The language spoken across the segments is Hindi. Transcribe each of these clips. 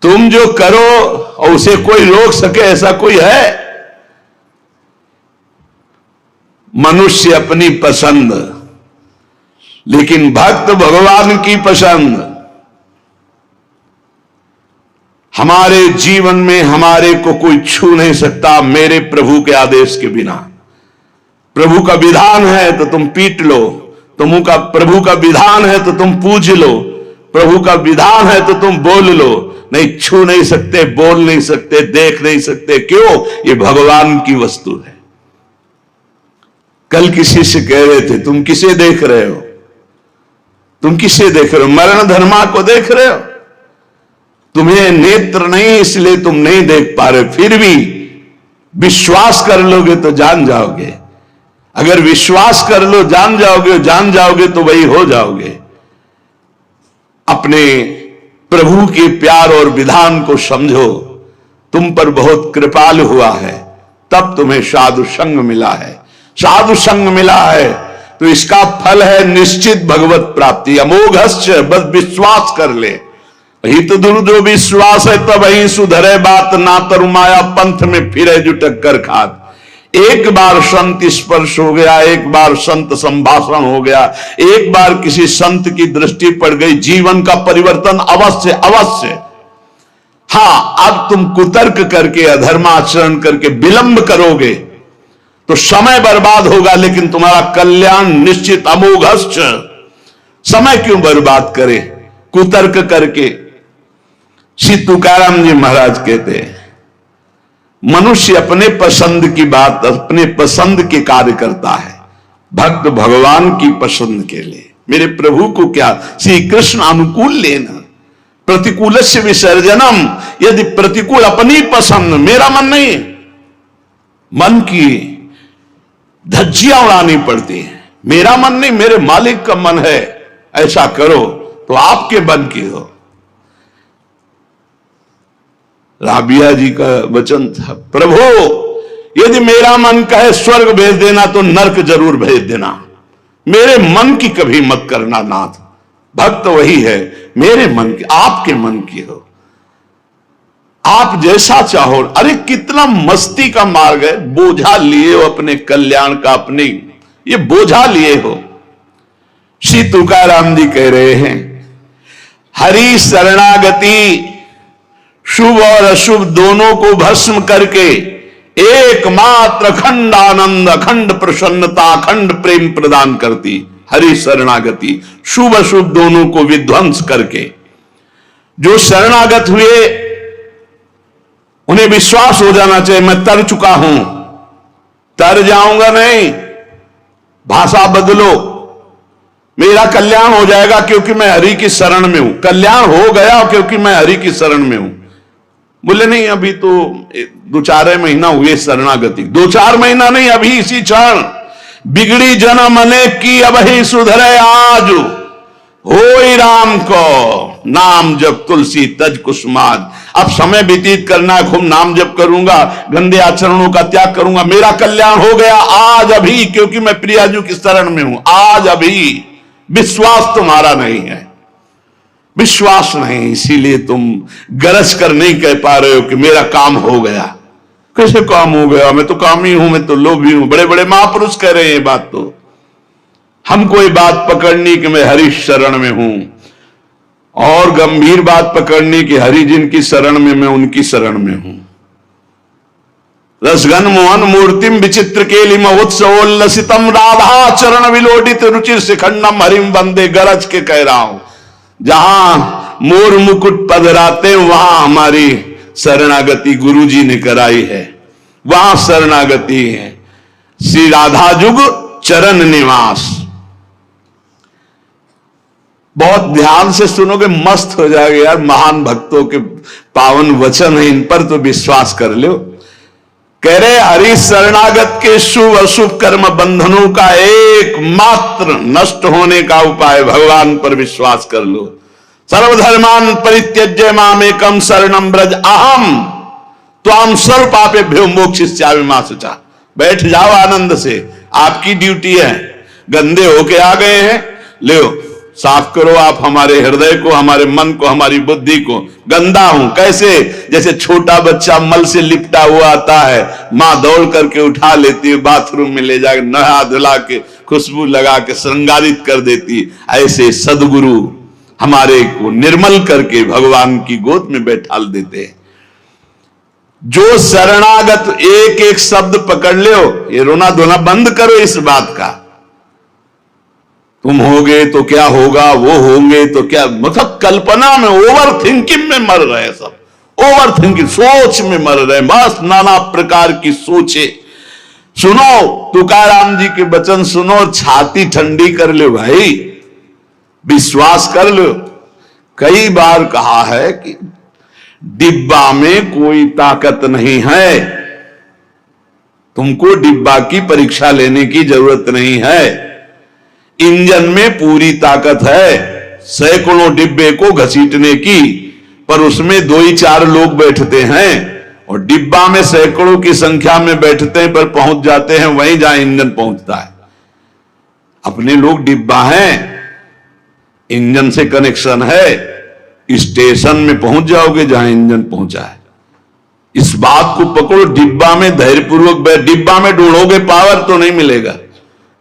तुम जो करो और उसे कोई रोक सके ऐसा कोई है? मनुष्य अपनी पसंद, लेकिन भक्त भगवान की पसंद। हमारे जीवन में हमारे को कोई छू नहीं सकता मेरे प्रभु के आदेश के बिना। प्रभु का विधान है तो तुम पीट लो, प्रभु का विधान है तो तुम पूज लो, प्रभु का विधान है तो तुम बोल लो। नहीं, छू नहीं सकते, बोल नहीं सकते, देख नहीं सकते। क्यों? ये भगवान की वस्तु है। कल किसी से कह रहे थे, तुम किसे देख रहे हो? तुम किसे देख रहे हो? मरण धर्मा को देख रहे हो? तुम्हें नेत्र नहीं इसलिए तुम नहीं देख पा रहे, फिर भी विश्वास कर लोगे तो जान जाओगे। अगर विश्वास कर लो, जान जाओगे तो वही हो जाओगे। अपने प्रभु के प्यार और विधान को समझो। तुम पर बहुत कृपालु हुआ है, तब तुम्हें साधु संग मिला है। साधु संग मिला है तो इसका फल है निश्चित भगवत प्राप्ति। अमोघस्य, बस विश्वास कर ले। हित दुर जो विश्वास है तब ही सुधरे बात, ना तरु माया पंथ में फिरे जो टक्कर खात। एक बार संत स्पर्श हो गया, एक बार संत संभाषण हो गया, एक बार किसी संत की दृष्टि पड़ गई, जीवन का परिवर्तन अवश्य अवश्य। हां, अब तुम कुतर्क करके अधर्माचरण करके विलंब करोगे तो समय बर्बाद होगा, लेकिन तुम्हारा कल्याण निश्चित। अमोघश्च, समय क्यों बर्बाद करे कुतर्क करके? श्री तुकाराम जी महाराज कहते हैं, मनुष्य अपने पसंद की बात, अपने पसंद के कार्य करता है, भक्त भगवान की पसंद के लिए। मेरे प्रभु को क्या श्री कृष्ण अनुकूल लेना, प्रतिकूलस्य विसर्जनम। यदि प्रतिकूल अपनी पसंद, मेरा मन नहीं, मन की धज्जियां उड़ानी पड़ती हैं। मेरा मन नहीं, मेरे मालिक का मन है, ऐसा करो तो आपके मन की हो। राबिया जी का वचन था, प्रभु यदि मेरा मन कहे स्वर्ग भेज देना तो नरक जरूर भेज देना, मेरे मन की कभी मत करना नाथ। भक्त वही है, मेरे मन की, आपके मन की हो, आप जैसा चाहो। अरे कितना मस्ती का मार्ग है, बोझा लिए हो अपने कल्याण का, अपने ये बोझा लिए हो। श्री तुकाराम जी कह रहे हैं, हरि शरणागति शुभ और अशुभ दोनों को भस्म करके एकमात्र अखंड आनंद, अखंड प्रसन्नता, अखंड प्रेम प्रदान करती। हरि शरणागति, शुभ अशुभ दोनों को विध्वंस करके जो शरणागत हुए उन्हें विश्वास हो जाना चाहिए, मैं तर चुका हूं, तर जाऊंगा नहीं, भाषा बदलो, मेरा कल्याण हो जाएगा क्योंकि मैं हरि की शरण में हूं। कल्याण हो गया क्योंकि मैं हरि की शरण में हूं। बोले नहीं, अभी तो 2-4 महीना हुए शरणागति। 2-4 महीना नहीं, अभी इसी क्षण। बिगड़ी जन्म अनेक की, अब ही सुधरे आज। होई राम को नाम जप तुलसी तज कुसुमाज। अब समय व्यतीत करना है, खूब नाम जप करूंगा, गंदे आचरणों का त्याग करूंगा, मेरा कल्याण हो गया आज अभी, क्योंकि मैं प्रियाजू की शरण में हूं। आज अभी विश्वास तुम्हारा नहीं है, विश्वास नहीं, इसीलिए तुम गरज कर नहीं कह पा रहे हो कि मेरा काम हो गया। कैसे काम हो गया? मैं तो कामी हूं, मैं तो लोभी हूं। बड़े बड़े महापुरुष कह रहे हैं ये बात। तो हमको ये बात पकड़नी कि मैं हरि शरण में हूं, और गंभीर बात पकड़नी कि हरि जिनकी शरण में, मैं उनकी शरण में हूं। रसगन मोहन मूर्तिम विचित्र केलिम उत्सवोल्लसितम राधा चरण विलोडित रुचिर शिखंडम हरिम वंदे। गरज के कह रहा हूं, जहां मोर मुकुट पधराते वहां हमारी शरणागति गुरुजी ने कराई है, वहां शरणागति है। श्री राधा जुग चरण निवास। बहुत ध्यान से सुनोगे, मस्त हो जाएगा यार। महान भक्तों के पावन वचन है, इन पर तो विश्वास कर लो। कह रहे हरि शरणागत के शुभ अशुभ कर्म बंधनों का एकमात्र नष्ट होने का उपाय भगवान पर विश्वास कर लो। सर्वधर्मान परित्यज्य मामेकम शरणम ब्रज अहम त्वाम सर्व पापेभ्यो मोक्षयिष्यामि मा शुचा। बैठ जाओ आनंद से, आपकी ड्यूटी है। गंदे होके आ गए हैं, ले साफ करो आप हमारे हृदय को, हमारे मन को, हमारी बुद्धि को। गंदा हूं कैसे? जैसे छोटा बच्चा मल से लिपटा हुआ आता है, मां दौड़ करके उठा लेती है, बाथरूम में ले जाकर नहा धुला के खुशबू लगा के श्रृंगारित कर देती, ऐसे सदगुरु हमारे को निर्मल करके भगवान की गोद में बैठाल देते हैं। जो शरणागत, एक एक शब्द पकड़ लो, ये रोना धोना बंद करो इस बात का। तुम होगे तो क्या होगा, वो होंगे तो क्या, मतलब कल्पना में, ओवर थिंकिंग में मर रहे सब, ओवर थिंकिंग, सोच में मर रहे, बस नाना प्रकार की सोचे। सुनो तुकाराम जी के वचन सुनो, छाती ठंडी कर लो भाई, विश्वास कर लो। कई बार कहा है कि डिब्बा में कोई ताकत नहीं है, तुमको डिब्बा की परीक्षा लेने की जरूरत नहीं है। इंजन में पूरी ताकत है सैकड़ों डिब्बे को घसीटने की, पर उसमें 2 ही 4 लोग बैठते हैं, और डिब्बा में सैकड़ों की संख्या में बैठते हैं पर पहुंच जाते हैं वहीं जहां इंजन पहुंचता है। अपने लोग डिब्बा हैं, इंजन से कनेक्शन है, स्टेशन में पहुंच जाओगे जहां इंजन पहुंचा है। इस बात को पकड़ो, डिब्बा में धैर्यपूर्वक डिब्बा में ढूंढोगे पावर तो नहीं मिलेगा,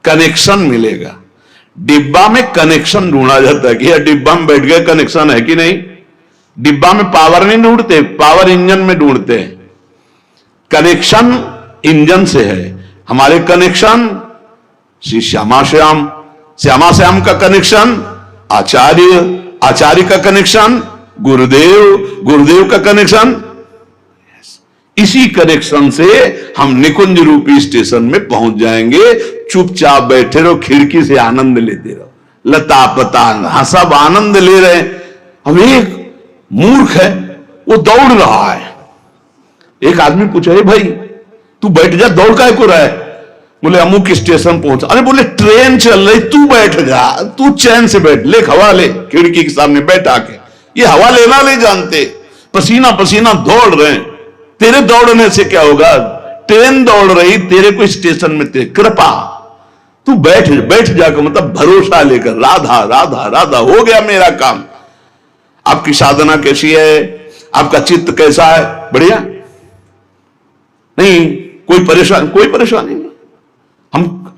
कनेक्शन मिलेगा। डिब्बा में कनेक्शन ढूंढा जाता है कि यार डिब्बा में बैठ गए, कनेक्शन है कि नहीं। डिब्बा में पावर नहीं ढूंढते, पावर इंजन में ढूंढते हैं। कनेक्शन इंजन से है। हमारे कनेक्शन श्री श्यामा श्याम, श्यामा श्याम का कनेक्शन आचार्य, आचार्य का कनेक्शन गुरुदेव, गुरुदेव का कनेक्शन, इसी कनेक्शन से हम निकुंज रूपी स्टेशन में पहुंच जाएंगे। चुपचाप बैठे रहो, खिड़की से आनंद लेते रहो, लता पता हाँ सब आनंद ले रहे हैं। अब एक मूर्ख है, वो दौड़ रहा है। एक आदमी पूछा, भाई तू बैठ जा, दौड़ काहे को रहा है? बोले अमुक स्टेशन पहुंचा। अरे बोले ट्रेन चल रही, तू बैठ जा, तू चैन से बैठ, ले हवा ले, खिड़की के सामने बैठा के। ये हवा लेना नहीं जानते, पसीना पसीना दौड़ रहे हैं। तेरे दौड़ने से क्या होगा? ट्रेन दौड़ रही, तेरे को स्टेशन में तेरे कृपा, तू बैठ बैठ जाकर, मतलब भरोसा लेकर, राधा राधा राधा, हो गया मेरा काम। आपकी साधना कैसी है? आपका चित्त कैसा है? बढ़िया नहीं? कोई परेशानी नहीं।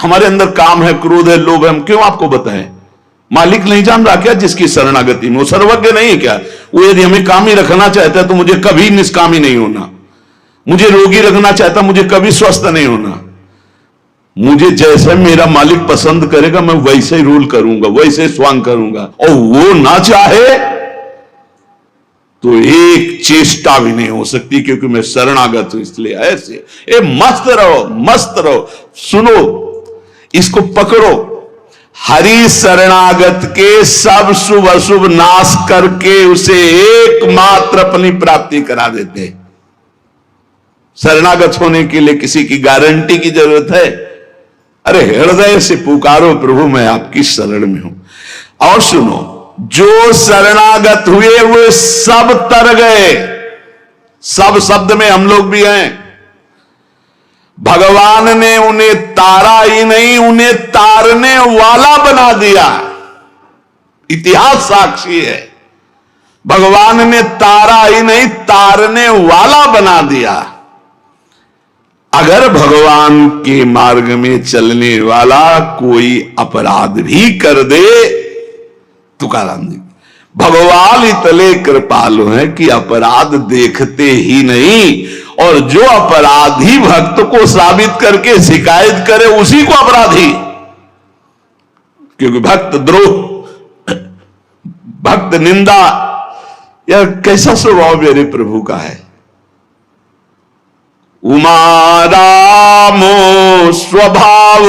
हमारे अंदर काम है, क्रोध है, लोभ है, हम क्यों आपको बताएं? मालिक नहीं जान रहा क्या जिसकी शरणागति में? वो सर्वज्ञ नहीं है क्या? वो यदि हमें काम ही रखना चाहता है तो मुझे कभी निष्कामी नहीं होना, मुझे रोगी रखना चाहता, मुझे कभी स्वस्थ नहीं होना। मुझे जैसे मेरा मालिक पसंद करेगा मैं वैसे ही रूल करूंगा, वैसे ही स्वांग करूंगा, और वो ना चाहे तो एक चेष्टा भी नहीं हो सकती, क्योंकि मैं शरणागत हूं। इसलिए ऐसे मस्त रहो, मस्त रहो। सुनो, इसको पकड़ो। हरि शरणागत के सब शुभ अशुभ नाश करके उसे एकमात्र अपनी प्राप्ति करा देते। शरणागत होने के लिए किसी की गारंटी की जरूरत है? अरे हृदय से पुकारो, प्रभु मैं आपकी शरण में हूं। और सुनो, जो शरणागत हुए वो सब तर गए। सब शब्द में हम लोग भी हैं। भगवान ने उन्हें तारा ही नहीं, उन्हें तारने वाला बना दिया। इतिहास साक्षी है, भगवान ने तारा ही नहीं, तारने वाला बना दिया। अगर भगवान के मार्ग में चलने वाला कोई अपराध भी कर दे, तुकाराम जी, भगवान इतने कृपालु हैं कि अपराध देखते ही नहीं, और जो अपराधी भक्त को साबित करके शिकायत करे उसी को अपराधी। क्योंकि भक्त द्रोह, भक्त निंदा, यह कैसा स्वभाव मेरे प्रभु का है। उमा रामो स्वभाव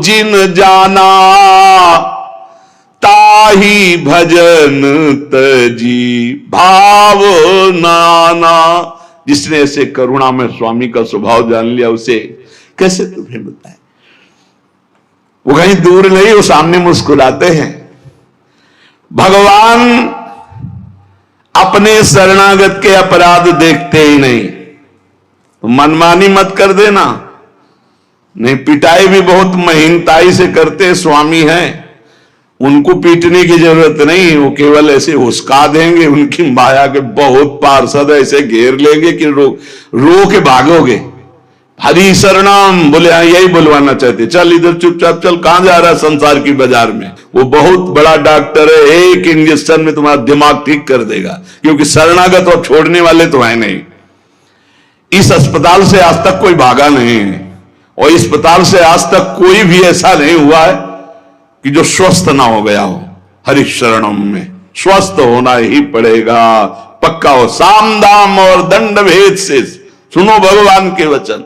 जिन जाना, ताही भजन तजी भाव नाना। जिसने ऐसे करुणा में स्वामी का स्वभाव जान लिया, उसे कैसे तुम्हें बताए। वो कहीं दूर नहीं, वो सामने मुस्कुराते हैं। भगवान अपने शरणागत के अपराध देखते ही नहीं। तो मनमानी मत कर देना, नहीं पिटाई भी बहुत महीनताई से करते स्वामी हैं। उनको पीटने की जरूरत नहीं, वो केवल ऐसे हुस्का देंगे, उनकी माया के बहुत पार्षद ऐसे घेर लेंगे कि रो के भागोगे। हरि शरणम बोले, हाँ यही बुलवाना चाहते, चल इधर चुपचाप चल, कहां जा रहा है संसार की बाजार में। वो बहुत बड़ा डॉक्टर है, एक इंजेक्शन में तुम्हारा दिमाग ठीक कर देगा, क्योंकि शरणागत और छोड़ने वाले तो है नहीं। इस अस्पताल से आज तक कोई भागा नहीं है, और इस अस्पताल से आज तक कोई भी ऐसा नहीं हुआ है कि जो स्वस्थ ना हो गया हो। हरि शरणम में स्वस्थ होना ही पड़ेगा, पक्का हो। साम दाम और दंड भेद से सुनो भगवान के वचन।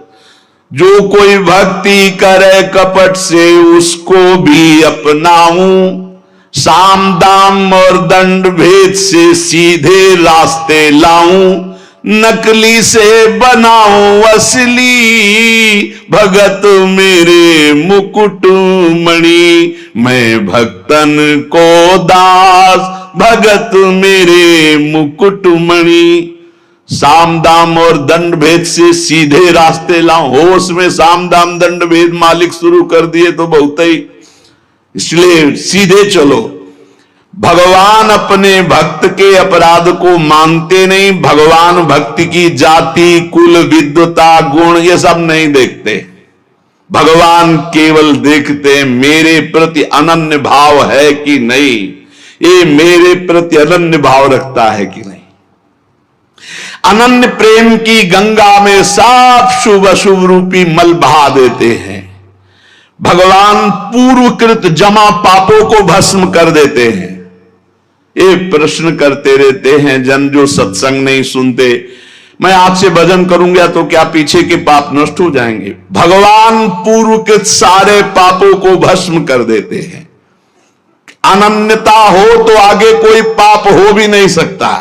जो कोई भक्ति करे कपट से उसको भी अपनाऊं, साम दाम और दंड भेद से सीधे रास्ते लाऊं, नकली से बनाऊं असली, भगत मेरे मुकुट मणि, मैं भक्तन को दास, भगत मेरे मुकुट मणि। साम दाम और दंड भेद से सीधे रास्ते लाऊं, होश में साम दाम दंड भेद मालिक शुरू कर दिए तो बहुत ही, इसलिए सीधे चलो। भगवान अपने भक्त के अपराध को मानते नहीं, भगवान भक्ति की जाति कुल विद्वता गुण ये सब नहीं देखते। भगवान केवल देखते मेरे प्रति अनन्य भाव है कि नहीं, ये मेरे प्रति अनन्य भाव रखता है कि नहीं। अनन्य प्रेम की गंगा में साफ शुभ अशुभ रूपी मल बहा देते हैं। भगवान पूर्वकृत जमा पापों को भस्म कर देते हैं। ये प्रश्न करते रहते हैं जन जो सत्संग नहीं सुनते, मैं आज से भजन करूंगा तो क्या पीछे के पाप नष्ट हो जाएंगे? भगवान पूर्वकृत सारे पापों को भस्म कर देते हैं। अनन्यता हो तो आगे कोई पाप हो भी नहीं सकता।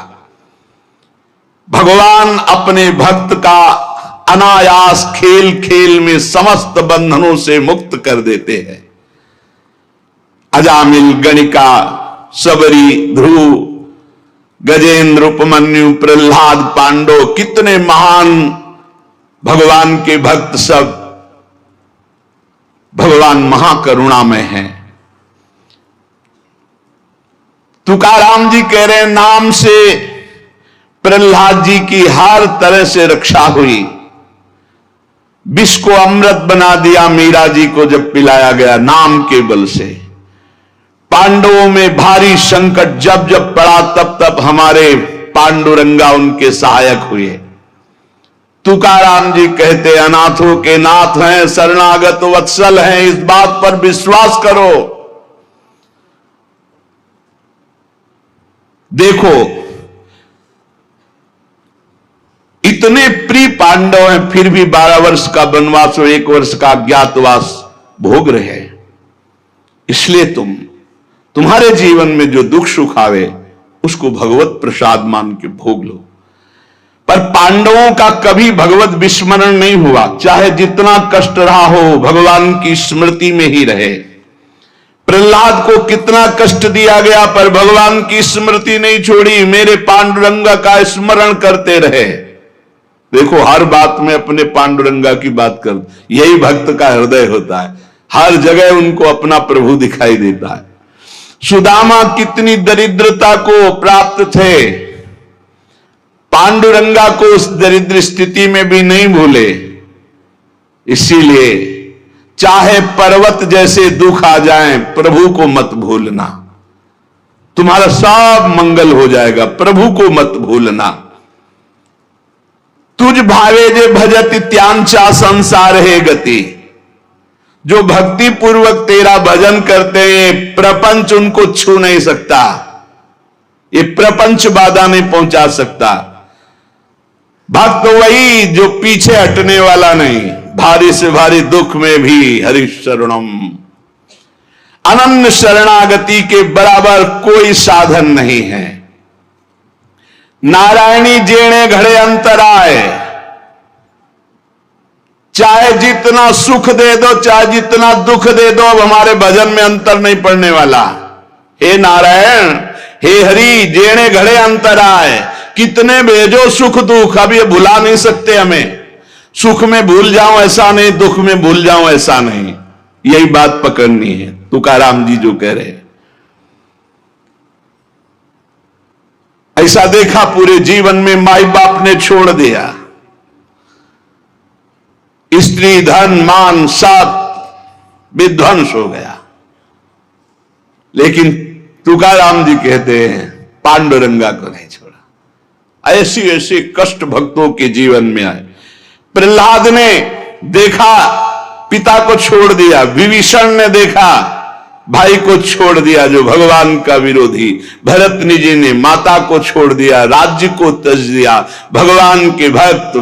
भगवान अपने भक्त का अनायास खेल खेल में समस्त बंधनों से मुक्त कर देते हैं। अजामिल, गणिका, सबरी, ध्रुव, गजेंद्र, उपमन्यु, प्रहलाद, पांडव, कितने महान भगवान के भक्त, सब भगवान महाकरुणामय हैं। तुकाराम जी कह रहे हैं नाम से प्रहलाद जी की हर तरह से रक्षा हुई। विष को अमृत बना दिया मीरा जी को जब पिलाया गया नाम के बल से। पांडवों में भारी संकट जब जब पड़ा तब तब हमारे पांडुरंगा उनके सहायक हुए। तुकाराम जी कहते अनाथों के नाथ हैं, शरणागत वत्सल हैं, इस बात पर विश्वास करो। देखो इतने प्रिय पांडव हैं, फिर भी 12 वर्ष का वनवास और 1 वर्ष का अज्ञातवास भोग रहे हैं। इसलिए तुम्हारे जीवन में जो दुख सुख आवे उसको भगवत प्रसाद मान के भोग लो। पर पांडवों का कभी भगवत विस्मरण नहीं हुआ, चाहे जितना कष्ट रहा हो भगवान की स्मृति में ही रहे। प्रहलाद को कितना कष्ट दिया गया पर भगवान की स्मृति नहीं छोड़ी, मेरे पांडुरंगा का स्मरण करते रहे। देखो हर बात में अपने पांडुरंगा की बात कर, यही भक्त का हृदय होता है। हर जगह उनको अपना प्रभु दिखाई देता है। सुदामा कितनी दरिद्रता को प्राप्त थे, पांडुरंगा को उस दरिद्र स्थिति में भी नहीं भूले। इसीलिए चाहे पर्वत जैसे दुख आ जाएं, प्रभु को मत भूलना, तुम्हारा सब मंगल हो जाएगा। प्रभु को मत भूलना। तुझ भावे जे भजत त्यांचा संसार है गति। जो भक्ति पूर्वक तेरा भजन करते हैं प्रपंच उनको छू नहीं सकता, ये प्रपंच बाधा नहीं पहुंचा सकता। भक्त वही जो पीछे हटने वाला नहीं, भारी से भारी दुख में भी हरि शरणम। अनन्य शरणागति के बराबर कोई साधन नहीं है। नारायणी जेणे घड़े अंतराय, चाहे जितना सुख दे दो चाहे जितना दुख दे दो, अब हमारे भजन में अंतर नहीं पड़ने वाला। हे नारायण, हे हरि, जेणे घड़े अंतराय, कितने भेजो सुख दुख, अब ये भुला नहीं सकते हमें। सुख में भूल जाऊं ऐसा नहीं, दुख में भूल जाऊं ऐसा नहीं, यही बात पकड़नी है। तुकाराम जी जो कह रहे हैं ऐसा देखा पूरे जीवन में माई बाप ने छोड़ दिया, स्त्री धन मान सब विध्वंस हो गया, लेकिन तुकाराम जी कहते हैं पांडुरंगा को नहीं छोड़ा। ऐसी ऐसी कष्ट भक्तों के जीवन में आए। प्रहलाद ने देखा पिता को छोड़ दिया, विभीषण ने देखा भाई को छोड़ दिया जो भगवान का विरोधी, भरतनी जी ने माता को छोड़ दिया, राज्य को त्यज दिया। भगवान के भक्त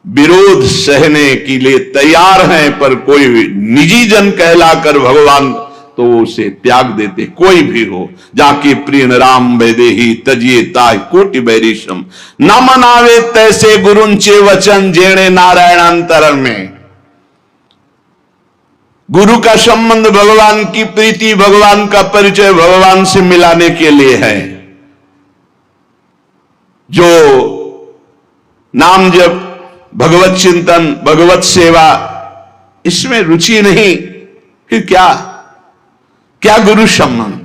विरोध सहने के लिए तैयार हैं, पर कोई निजी जन कहलाकर भगवान तो उसे त्याग देते। कोई भी हो जाके प्रिय राम वैदेही तजिए ताय कोटि बैरिशम न मनावे तैसे गुरुंचे वचन जेणे नारायणांतरण में। गुरु का संबंध भगवान की प्रीति, भगवान का परिचय भगवान से मिलाने के लिए है। जो नाम जप, भगवत चिंतन, भगवत सेवा, इसमें रुचि नहीं, फिर क्या गुरु संबंध।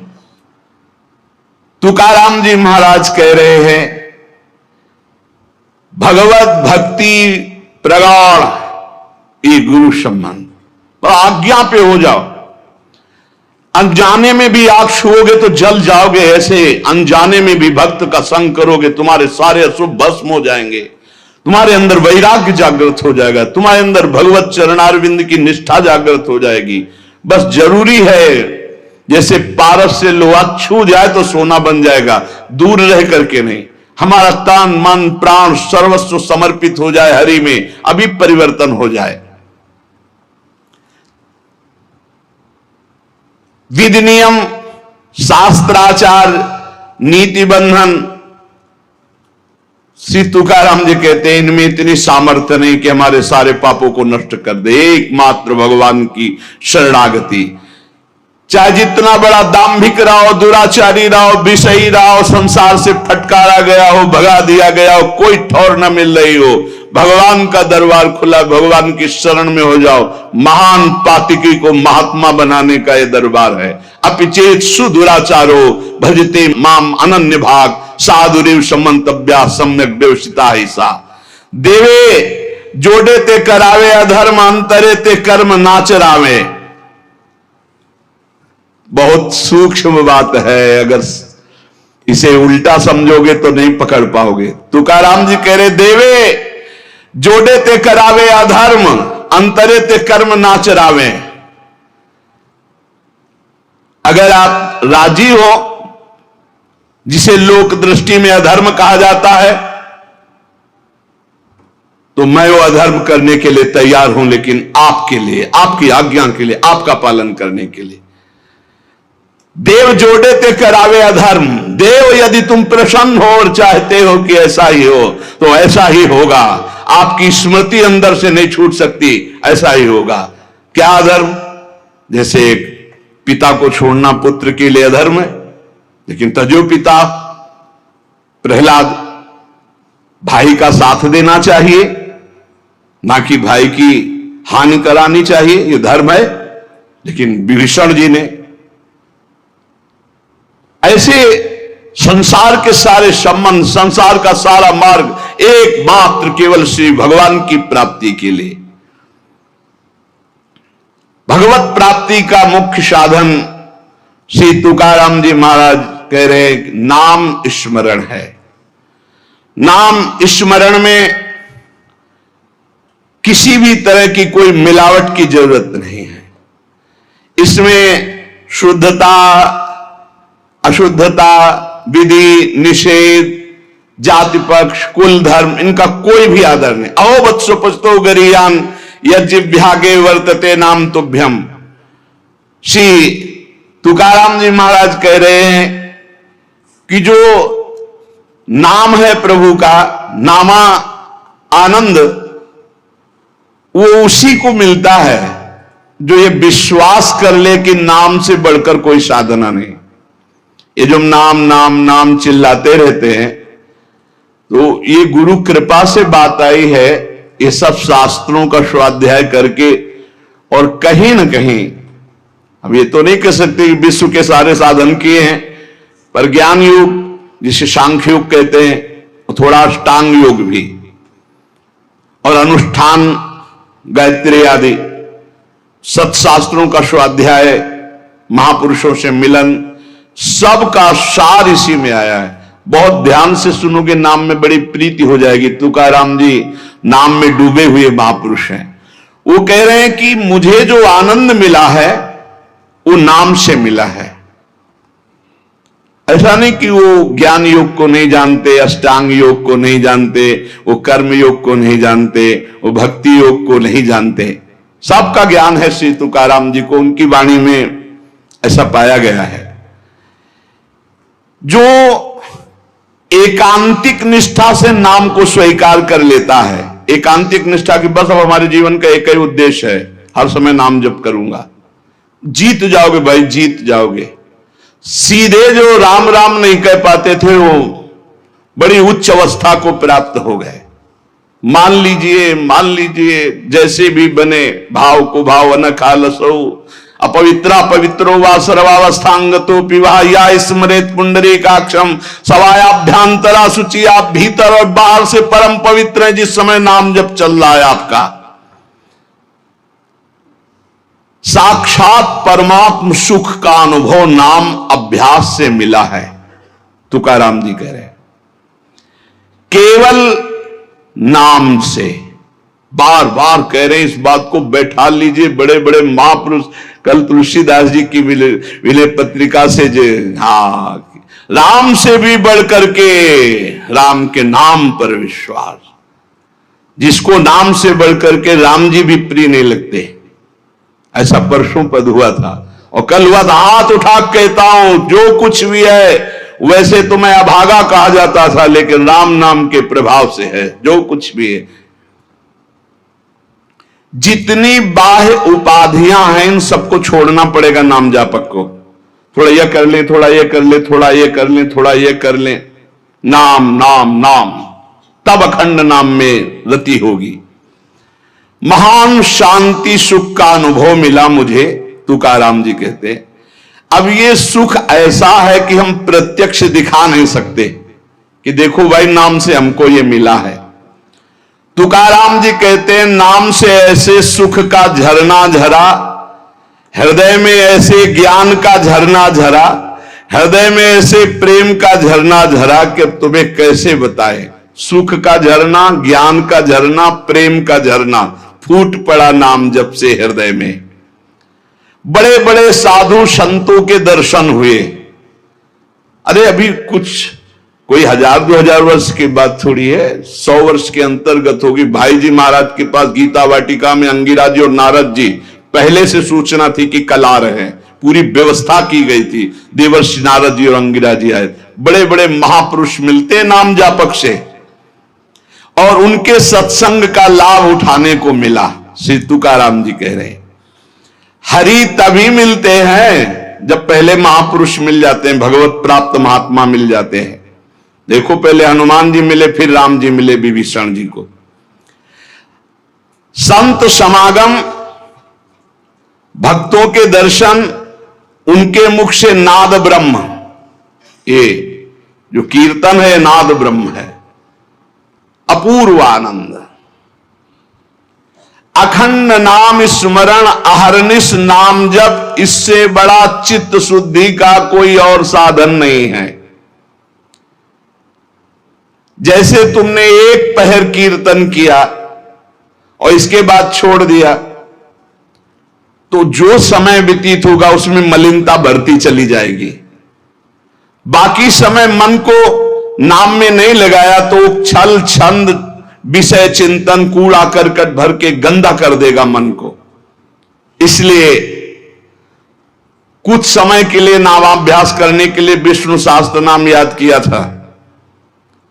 तुकाराम जी महाराज कह रहे हैं भगवत भक्ति प्रगाढ़ ये गुरु संबंध, पर आज्ञा पे हो जाओ। अनजाने में भी आग छुओगे तो जल जाओगे, ऐसे अनजाने में भी भक्त का संग करोगे तुम्हारे सारे अशुभ भस्म हो जाएंगे, तुम्हारे अंदर वैराग्य जागृत हो जाएगा, तुम्हारे अंदर भगवत चरणारविंद की निष्ठा जागृत हो जाएगी। बस जरूरी है जैसे पारस से लोहा छू जाए तो सोना बन जाएगा, दूर रह करके नहीं। हमारा तन मन प्राण सर्वस्व समर्पित हो जाए हरि में, अभी परिवर्तन हो जाए। विधि नियम शास्त्राचार नीति बंधन, श्री तुकाराम जी कहते हैं इनमें इतनी सामर्थ्य नहीं कि हमारे सारे पापों को नष्ट कर दे। एकमात्र भगवान की शरणागति, चाहे जितना बड़ा दाम्भिक रहो, दुराचारी रहो, विषयी रहो, संसार से फटकारा गया हो, भगा दिया गया हो, कोई ठौर न मिल रही हो, भगवान का दरबार खुला, भगवान की शरण में हो जाओ। महान पातिकी को महात्मा बनाने का यह दरबार है। अपिचेत सुदुराचारो भजते माम अनन्य भाग साधुरेव समंतव्या सम्यक व्यवसिता ही सा। देवे जोड़े ते करावे अधर्म, अंतरे ते कर्म नाचरावे। बहुत सूक्ष्म बात है, अगर इसे उल्टा समझोगे तो नहीं पकड़ पाओगे। तुकाराम जी कह रहे देवे जोड़े ते करावे अधर्म, अंतरे ते कर्म नाचरावे। अगर आप राजी हो, जिसे लोक दृष्टि में अधर्म कहा जाता है, तो मैं वो अधर्म करने के लिए तैयार हूं, लेकिन आपके लिए, आपकी आज्ञा के लिए, आपका पालन करने के लिए। देव जोड़े ते करावे अधर्म। देव यदि तुम प्रसन्न हो और चाहते हो कि ऐसा ही हो तो ऐसा ही होगा। आपकी स्मृति अंदर से नहीं छूट सकती, ऐसा ही होगा। क्या अधर्म? जैसे एक पिता को छोड़ना पुत्र के लिए अधर्म है, लेकिन तजो पिता प्रहलाद भाई का साथ देना चाहिए, ना कि भाई की हानि करानी चाहिए, यह धर्म है। लेकिन विभीषण जी ने ऐसे संसार के सारे संबंध, संसार का सारा मार्ग एकमात्र केवल श्री भगवान की प्राप्ति के लिए। भगवत प्राप्ति का मुख्य साधन श्री तुकाराम जी महाराज कह रहे हैं नाम स्मरण है। नाम स्मरण में किसी भी तरह की कोई मिलावट की जरूरत नहीं है। इसमें शुद्धता अशुद्धता, विधि निषेध, जाति पक्ष, कुल धर्म, इनका कोई भी आदर नहीं। अहो वत्सो पस्तो गरियान यज्ञभ्यागे वर्तते नाम तुभ्यम। श्री तुकाराम जी महाराज कह रहे हैं कि जो नाम है प्रभु का, नामा आनंद, वो उसी को मिलता है जो ये विश्वास कर ले कि नाम से बढ़कर कोई साधना नहीं। ये जो नाम नाम नाम चिल्लाते रहते हैं, तो ये गुरु कृपा से बात आई है। ये सब शास्त्रों का स्वाध्याय करके, और कहीं ना कहीं, अब ये तो नहीं कह सकते कि विश्व के सारे साधन किए हैं, पर ज्ञान युग जिसे सांख्य योग कहते हैं, थोड़ा अष्टांग योग भी, और अनुष्ठान, गायत्री आदि सत्शास्त्रों का स्वाध्याय, महापुरुषों से मिलन, सबका सार इसी में आया है। बहुत ध्यान से सुनोगे, नाम में बड़ी प्रीति हो जाएगी। तुकाराम जी नाम में डूबे हुए महापुरुष हैं। वो कह रहे हैं कि मुझे जो आनंद मिला है वो नाम से मिला है। ऐसा नहीं कि वो ज्ञान योग को नहीं जानते, अष्टांग योग को नहीं जानते, वो कर्म योग को नहीं जानते, वो भक्ति योग को नहीं जानते। सबका ज्ञान है श्री तुकाराम जी को, उनकी वाणी में ऐसा पाया गया है। जो एकांतिक निष्ठा से नाम को स्वीकार कर लेता है, एकांतिक निष्ठा की बस अब हमारे जीवन का एक ही उद्देश्य है, हर समय नाम जप करूंगा, जीत जाओगे भाई, जीत जाओगे। सीधे जो राम राम नहीं कह पाते थे वो बड़ी उच्च अवस्था को प्राप्त हो गए। मान लीजिए जैसे भी बने, भाव को भाव न खालसो, अपवित्रा पवित्रो वा सर्वावस्थांगतो पिवा या स्मरेत पुंडरीकाक्षम सवायाभ्यांतरा शुचि। आप भीतर और बाहर से परम पवित्र है जिस समय नाम जप चल रहा है आपका। साक्षात परमात्म सुख का अनुभव नाम अभ्यास से मिला है, तुकाराम जी कह रहे हैं। केवल नाम से, बार बार कह रहे हैं इस बात को, बैठा लीजिए। बड़े बड़े महापुरुष, कल तुलसीदास जी की विलय पत्रिका से जो, हाँ, राम से भी बढ़कर के राम के नाम पर विश्वास, जिसको नाम से बढ़कर के राम जी भी प्रिय नहीं लगते। ऐसा परसों पद हुआ था और कल हुआ था। हाथ उठा कहता हूं, जो कुछ भी है वैसे तो मैं अभागा कहा जाता था, लेकिन राम नाम के प्रभाव से है जो कुछ भी है। जितनी बाह्य उपाधियां हैं इन सबको छोड़ना पड़ेगा नाम जापक को। थोड़ा यह कर ले, थोड़ा ये कर ले, थोड़ा ये कर ले, थोड़ा ये कर ले, नाम नाम नाम, तब अखंड नाम में रति होगी। महान शांति सुख का अनुभव मिला मुझे, तुकाराम जी कहते। अब ये सुख ऐसा है कि हम प्रत्यक्ष दिखा नहीं सकते कि देखो भाई नाम से हमको ये मिला है। तुकाराम जी कहते हैं नाम से ऐसे सुख का झरना झरा, हृदय में ऐसे ज्ञान का झरना झरा, हृदय में ऐसे प्रेम का झरना झरा कि अब तुम्हें कैसे बताएं। सुख का झरना, ज्ञान का झरना, प्रेम का झरना फूट पड़ा नाम जब से हृदय में। बड़े बड़े साधु संतों के दर्शन हुए। अरे अभी कुछ कोई 1000-2000 वर्ष की बात थोड़ी है, 100 वर्ष के अंतर्गत होगी। भाई जी महाराज के पास गीता वाटिका में अंगिरा जी और नारद जी, पहले से सूचना थी कि कल आ रहे हैं, पूरी व्यवस्था की गई थी। देवर्षि नारद जी और अंगिरा जी आए। बड़े बड़े महापुरुष मिलते नाम जापक से और उनके सत्संग का लाभ उठाने को मिला। श्री तुकाराम जी कह रहे हैं हरि तभी मिलते हैं जब पहले महापुरुष मिल जाते हैं, भगवत प्राप्त महात्मा मिल जाते हैं। देखो पहले हनुमान जी मिले, फिर राम जी मिले विभीषण जी को। संत समागम, भक्तों के दर्शन, उनके मुख से नाद ब्रह्म, ये जो कीर्तन है नाद ब्रह्म है, अपूर्व आनंद। अखंड नाम स्मरण अहरनिश नाम जप, इससे बड़ा चित्त शुद्धि का कोई और साधन नहीं है। जैसे तुमने एक पहर कीर्तन किया और इसके बाद छोड़ दिया तो जो समय व्यतीत होगा उसमें मलिनता बढ़ती चली जाएगी। बाकी समय मन को नाम में नहीं लगाया तो छल छंद विषय चिंतन कूड़ा करकट भर के गंदा कर देगा मन को। इसलिए कुछ समय के लिए नामाभ्यास करने के लिए विष्णु सहस्त्र नाम याद किया था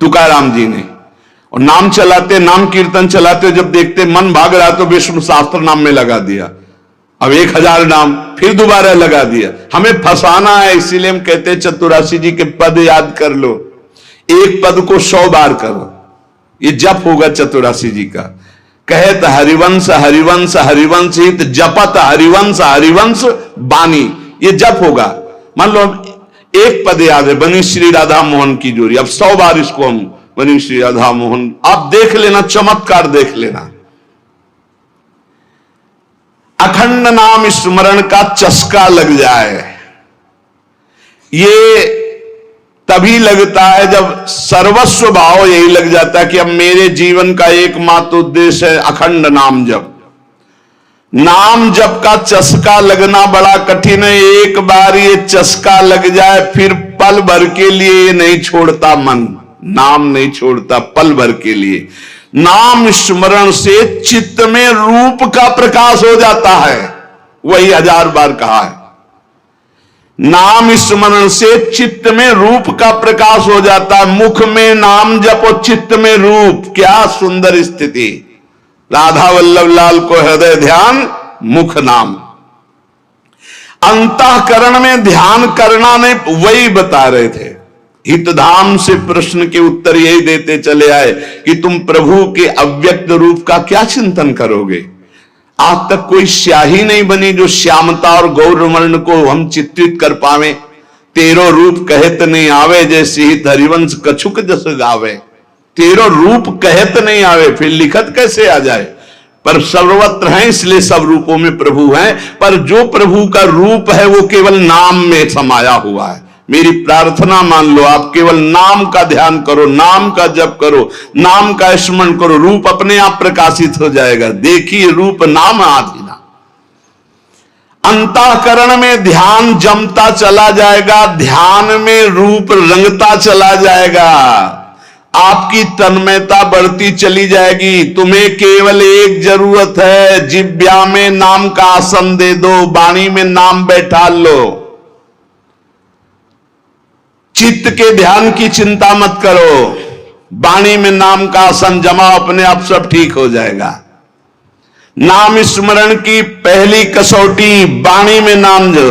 तुकाराम जी ने, और नाम चलाते, नाम कीर्तन चलाते, जब देखते मन भाग रहा तो विष्णु सहस्त्र नाम में लगा दिया। अब 1000 नाम फिर दोबारा लगा दिया। हमें फंसाना है, इसीलिए हम कहते हैं चतुरासी जी के पद याद कर लो, एक पद को 100 बार करो, ये जप होगा चतुरासी जी का। कहत हरिवंश हरिवंश हरिवंश हित जपत हरिवंश हरिवंश बानी, ये जप होगा। मान लो एक पद याद है, बनी श्री राधा मोहन की जोड़ी। अब 100 बार इसको हम बनी श्री राधा मोहन, आप देख लेना, चमत्कार देख लेना। अखंड नाम स्मरण का चस्का लग जाए, ये तभी लगता है जब सर्वस्व भाव यही लग जाता है कि अब मेरे जीवन का एकमात्र उद्देश्य है अखंड नाम जप। नाम जप का चस्का लगना बड़ा कठिन है। एक बार ये चस्का लग जाए फिर पल भर के लिए नहीं छोड़ता मन, नाम नहीं छोड़ता पल भर के लिए। नाम स्मरण से चित्त में रूप का प्रकाश हो जाता है, वही 1000 बार कहा है। नाम स्मरण से चित्त में रूप का प्रकाश हो जाता है। मुख में नाम जपो, चित्त में रूप, क्या सुंदर स्थिति। राधा वल्लभ लाल को हृदय ध्यान, मुख नाम। अंतःकरण में ध्यान करना नहीं, वही बता रहे थे। हितधाम से प्रश्न के उत्तर यही देते चले आए कि तुम प्रभु के अव्यक्त रूप का क्या चिंतन करोगे। आज तक कोई स्याही नहीं बनी जो श्यामता और गौरवर्ण को हम चित्रित कर पावे। 13 रूप कहत नहीं आवे, जैसे ही हरिवंश कछुक जस गावे। 13 रूप कहत नहीं आवे, फिर लिखत कैसे आ जाए। पर सर्वत्र हैं, इसलिए सब रूपों में प्रभु हैं। पर जो प्रभु का रूप है वो केवल नाम में समाया हुआ है। मेरी प्रार्थना मान लो, आप केवल नाम का ध्यान करो, नाम का जप करो, नाम का स्मरण करो, रूप अपने आप प्रकाशित हो जाएगा। देखिए रूप नाम आधीना। अंतःकरण में ध्यान जमता चला जाएगा, ध्यान में रूप रंगता चला जाएगा, आपकी तन्मयता बढ़ती चली जाएगी। तुम्हें केवल एक जरूरत है, जिह्वा में नाम का आसन दे दो, वाणी में नाम बैठा लो। चित्त के ध्यान की चिंता मत करो, वाणी में नाम का आसन जमाओ, अपने आप सब ठीक हो जाएगा। नाम स्मरण की पहली कसौटी वाणी में नाम जो,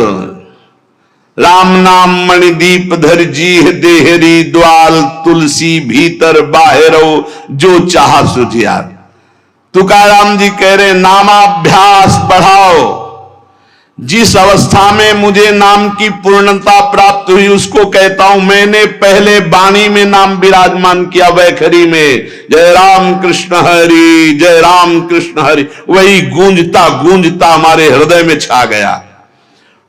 राम नाम मणिदीप धर जीह देहरी, द्वाल तुलसी भीतर बाहरो, जो चाह सुझिया। तुकाराम जी कह रहे नामाभ्यास बढ़ाओ। जिस अवस्था में मुझे नाम की पूर्णता प्राप्त हुई उसको कहता हूं मैंने पहले वाणी में नाम विराजमान किया, वैखरी में जय राम कृष्ण हरि, जय राम कृष्ण हरि, वही गूंजता गूंजता हमारे हृदय में छा गया।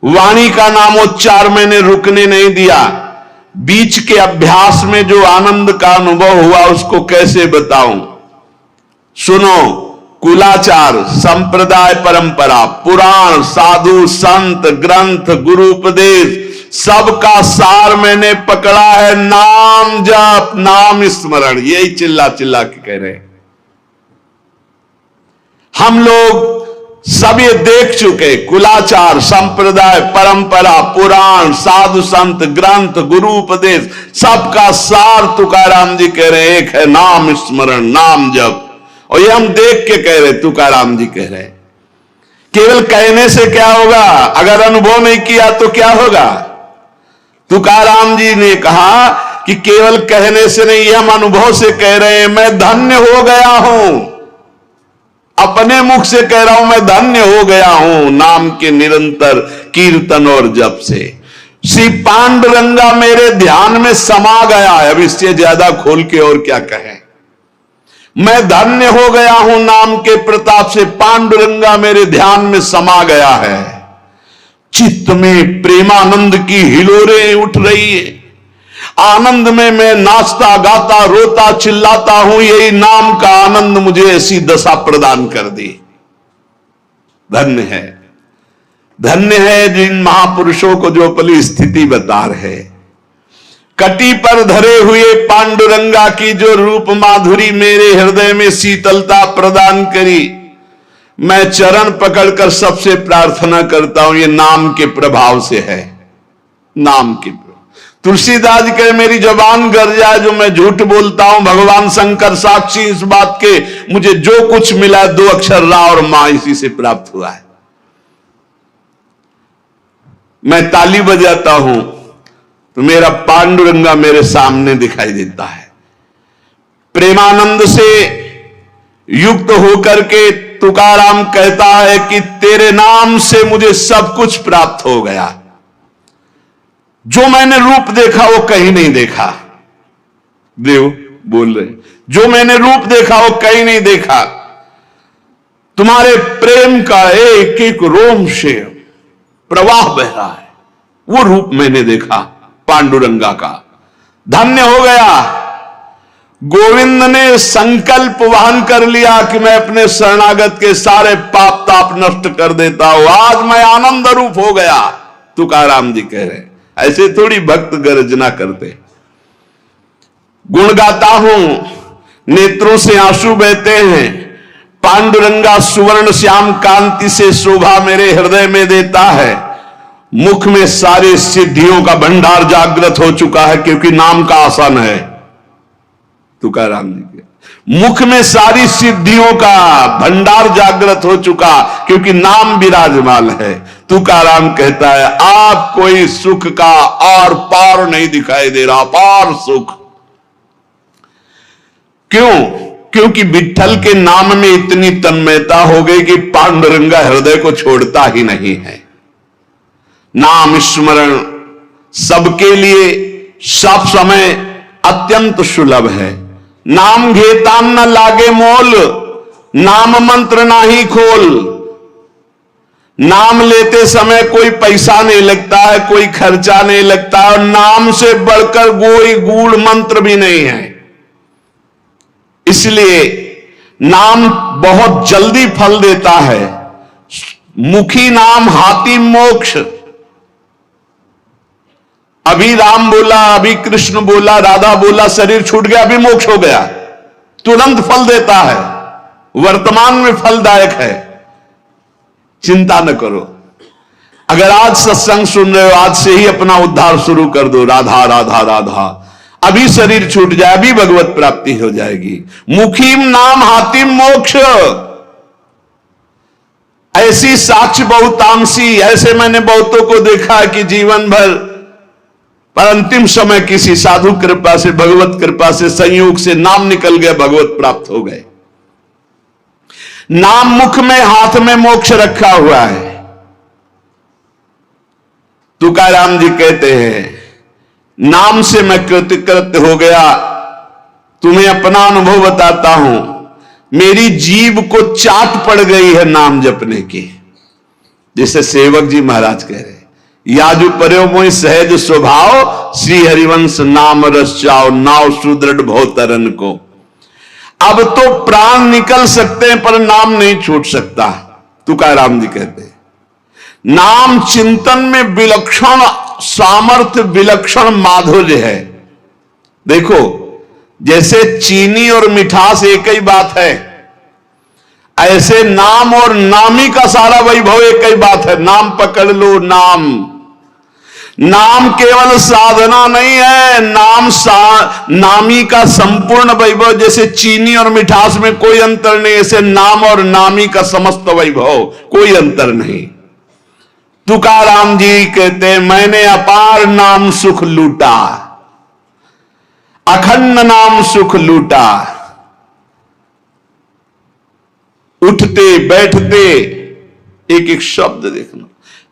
वाणी का नामोच्चार मैंने रुकने नहीं दिया। बीच के अभ्यास में जो आनंद का अनुभव हुआ उसको कैसे बताऊं। सुनो, कुलाचार, संप्रदाय, परंपरा, पुराण, साधु, संत, ग्रंथ, गुरु उपदेश, सबका सार मैंने पकड़ा है नाम जप, नाम स्मरण। यही चिल्ला चिल्ला के कह रहे हैं। हम लोग सब ये देख चुके, कुलाचार, संप्रदाय, परंपरा, पुराण, साधु, संत, ग्रंथ, गुरु उपदेश, सबका सार तुकाराम जी कह रहे एक है नाम स्मरण, नाम जप। और ये हम देख के कह रहे, तुकाराम जी कह रहे। केवल कहने से क्या होगा, अगर अनुभव नहीं किया तो क्या होगा। तुकाराम जी ने कहा कि केवल कहने से नहीं, हम अनुभव से कह रहे हैं। मैं धन्य हो गया हूं, अपने मुख से कह रहा हूं, मैं धन्य हो गया हूं नाम के निरंतर कीर्तन और जप से। श्री पांडुरंगा मेरे ध्यान में समा गया है। अब इससे ज्यादा खोल के और क्या कहें। मैं धन्य हो गया हूं नाम के प्रताप से, पांडुरंगा मेरे ध्यान में समा गया है। चित्त में प्रेमानंद की हिलोरें उठ रही है। आनंद में मैं नाचता गाता रोता चिल्लाता हूं। यही नाम का आनंद मुझे ऐसी दशा प्रदान कर दी। धन्य है, धन्य है जिन महापुरुषों को जो अपनी स्थिति बता रहे। कटी पर धरे हुए पांडुरंगा की जो रूप माधुरी मेरे हृदय में शीतलता प्रदान करी। मैं चरण पकड़कर सबसे प्रार्थना करता हूं, ये नाम के प्रभाव से है। नाम के तुलसीदास जी कहे मेरी जबान गर जाए जो मैं झूठ बोलता हूं, भगवान शंकर साक्षी इस बात के, मुझे जो कुछ मिला 2 अक्षर रा और मां इसी से प्राप्त हुआ है। मैं ताली बजाता हूं तो मेरा पांडुरंगा मेरे सामने दिखाई देता है। प्रेमानंद से युक्त होकर के तुकाराम कहता है कि तेरे नाम से मुझे सब कुछ प्राप्त हो गया। जो मैंने रूप देखा वो कहीं नहीं देखा। देव बोल रहे, जो मैंने रूप देखा वो कहीं नहीं देखा। तुम्हारे प्रेम का एक एक रोम से प्रवाह बह रहा है, वो रूप मैंने देखा पांडुरंगा का। धन्य हो गया। गोविंद ने संकल्प वहन कर लिया कि मैं अपने शरणागत के सारे पाप ताप नष्ट कर देता हूं, आज मैं आनंद रूप हो गया। तुकाराम जी कह रहे, ऐसे थोड़ी भक्त गर्जना करते। गुण गाता हूं, नेत्रों से आंसू बहते हैं, पांडुरंगा सुवर्ण श्याम कांति से शोभा मेरे हृदय में देता है। मुख में सारे सिद्धियों का भंडार जागृत हो चुका है, क्योंकि नाम का आसन है। तुकाराम जी के मुख में सारी सिद्धियों का भंडार जागृत हो चुका, क्योंकि नाम विराजमान है। तुकाराम कहता है, आप कोई सुख का और पार नहीं दिखाई दे रहा, पार सुख। क्यों? क्योंकि विठ्ठल के नाम में इतनी तन्मयता हो गई कि पांडुरंगा हृदय को छोड़ता ही नहीं है। नाम स्मरण सबके लिए सब समय अत्यंत सुलभ है। नाम घेता न लागे मोल, नाम मंत्र ना ही खोल। नाम लेते समय कोई पैसा नहीं लगता है, कोई खर्चा नहीं लगता है, और नाम से बढ़कर कोई गूढ़ मंत्र भी नहीं है। इसलिए नाम बहुत जल्दी फल देता है। मुखी नाम हाथी मोक्ष। अभी राम बोला, अभी कृष्ण बोला, राधा बोला, शरीर छूट गया, अभी मोक्ष हो गया, तुरंत फल देता है, वर्तमान में फलदायक है। चिंता न करो। अगर आज सत्संग सुन रहे हो, आज से ही अपना उद्धार शुरू कर दो। राधा राधा राधा, अभी शरीर छूट जाए, अभी भगवत प्राप्ति हो जाएगी। मुखीम नाम हातिम मोक्ष। ऐसी साक्ष्य बहुतांशी, ऐसे मैंने बहुतों को देखा कि जीवन भर पर अंतिम समय किसी साधु कृपा से, भगवत कृपा से, संयोग से नाम निकल गया, भगवत प्राप्त हो गए। नाम मुख में, हाथ में मोक्ष रखा हुआ है। तुकाराम जी कहते हैं, नाम से मैं कृतकृत्य हो गया। तुम्हें अपना अनुभव बताता हूं, मेरी जीभ को चाट पड़ गई है नाम जपने की। जैसे सेवक जी महाराज कह रहे, याजु पर्यो मोहि सहज स्वभाव, श्री हरिवंश नाम रस चाओ, नाव सुदृढ़ भव तरन को। अब तो प्राण निकल सकते हैं पर नाम नहीं छूट सकता। तुकाराम जी कहते हैं, नाम चिंतन में विलक्षण सामर्थ्य, विलक्षण माधुर्य है। देखो, जैसे चीनी और मिठास एक ही बात है, ऐसे नाम और नामी का सारा वैभव एक ही बात है। नाम पकड़ लो, नाम केवल साधना नहीं है, नामी का संपूर्ण वैभव। जैसे चीनी और मिठास में कोई अंतर नहीं, ऐसे नाम और नामी का समस्त वैभव, कोई अंतर नहीं। तुकाराम जी कहते हैं, मैंने अपार नाम सुख लूटा, अखंड नाम सुख लूटा। उठते बैठते एक एक शब्द देखना,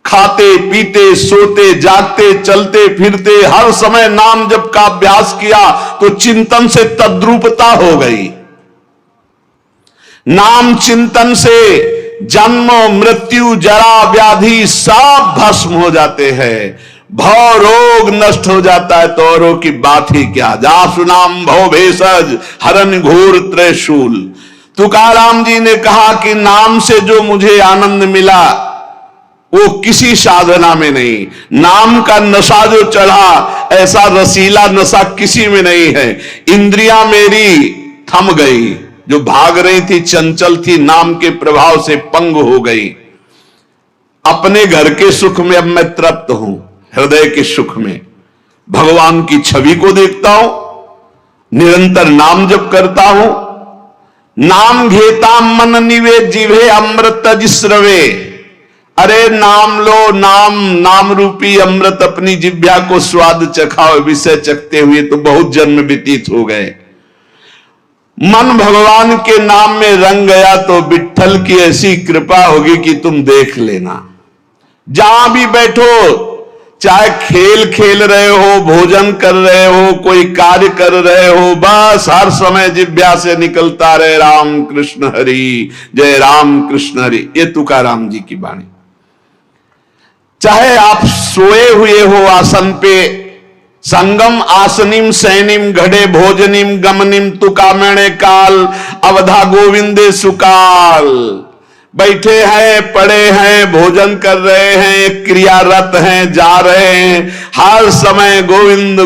खाते पीते सोते जागते चलते फिरते हर समय नाम जप का अभ्यास किया तो चिंतन से तद्रूपता हो गई। नाम चिंतन से जन्म मृत्यु जरा व्याधि सब भस्म हो जाते हैं, भव रोग नष्ट हो जाता है, तो औरों की बात ही क्या। जासु नाम भव भेषज हरन घोर त्रिशूल। तुकाराम जी ने कहा कि नाम से जो मुझे आनंद मिला वो किसी साधना में नहीं। नाम का नशा जो चढ़ा, ऐसा रसीला नशा किसी में नहीं है। इंद्रियां मेरी थम गई, जो भाग रही थी, चंचल थी, नाम के प्रभाव से पंग हो गई। अपने घर के सुख में अब मैं तृप्त हूं, हृदय के सुख में भगवान की छवि को देखता हूं, निरंतर नाम जप करता हूं। नाम घेता मन निवे जिभे अमृत जिस्रवे। अरे नाम लो, नाम रूपी अमृत अपनी जिह्वा को स्वाद चखाओ। विषय चखते हुए तो बहुत जन्म व्यतीत हो गए। मन भगवान के नाम में रंग गया तो विठ्ठल की ऐसी कृपा होगी कि तुम देख लेना। जहां भी बैठो, चाहे खेल खेल रहे हो, भोजन कर रहे हो, कोई कार्य कर रहे हो, बस हर समय जिह्वा से निकलता रहे राम कृष्ण हरि, जय राम कृष्ण हरि। ये तुकाराम जी की वाणी। चाहे आप सोए हुए हो आसन पे, संगम आसनिम सैनिम घड़े भोजनिम गमनिम तुकामणे काल अवधा गोविंदे सुकाल। बैठे हैं, पड़े हैं, भोजन कर रहे हैं, क्रियारत हैं, जा रहे हैं, हर समय गोविंद